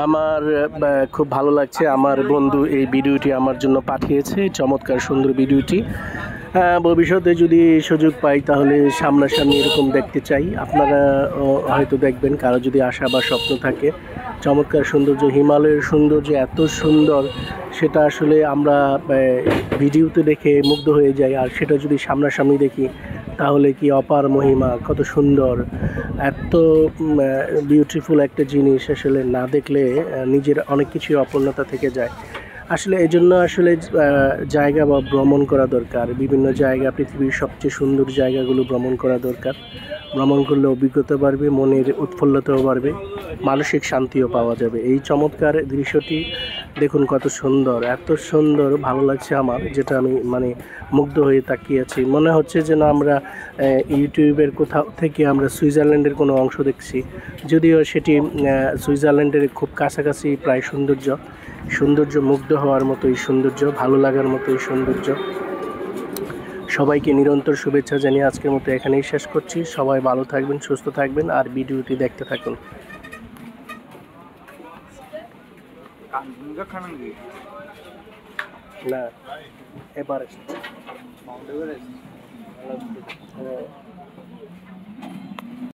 আমার খুব ভালো লাগছে। আমার বন্ধু এই ভিডিওটি আমার জন্য পাঠিয়েছে, চমৎকার সুন্দর ভিডিওটি। ভবিষ্যতে যদি সুযোগ পাই তাহলে সামনাসামনি এরকম দেখতে চাই। আপনারা হয়তো দেখবেন, কারো যদি আশা বা স্বপ্ন থাকে। চমৎকার সৌন্দর্য, হিমালয়ের সৌন্দর্য এত সুন্দর, সেটা আসলে আমরা ভিডিওতে দেখে মুগ্ধ হয়ে যাই। আর সেটা যদি সামনাসামনি দেখি তাহলে কি অপার মহিমা, কত সুন্দর, এত বিউটিফুল একটা জিনিস আসলে না দেখলে নিজের অনেক কিছুই অপূর্ণতা থেকে যায়। আসলে এই জন্য আসলে জায়গা বা ভ্রমণ করা দরকার। বিভিন্ন জায়গা, পৃথিবীর সবচেয়ে সুন্দর জায়গাগুলো ভ্রমণ করা দরকার। ভ্রমণ করলে অভিজ্ঞতা বাড়বে, মনের উৎফুল্লতাও বাড়বে, মানসিক শান্তিও পাওয়া যাবে। এই চমৎকার দৃশ্যটি দেখুন, কত সুন্দর, এত সুন্দর ভালো লাগছে আমার, যেটা আমি মুগ্ধ হয়ে তাকিয়ে আছি। মনে হচ্ছে যেন আমরা ইউটিউবের কোথাও থেকে আমরা সুইজারল্যান্ডের কোনো অংশ দেখছি, যদিও সেটি সুইজারল্যান্ডের খুব কাছাকাছি প্রায় সৌন্দর্য মুগ্ধ হওয়ার মতোই সৌন্দর্য, ভালো লাগার মতোই সৌন্দর্য। সবাইকে নিরন্তর শুভেচ্ছা জানিয়ে আজকের মতো এখানেই শেষ করছি। সবাই ভালো থাকবেন, সুস্থ থাকবেন, আর ভিডিওটি দেখতে থাকুন। না, এবার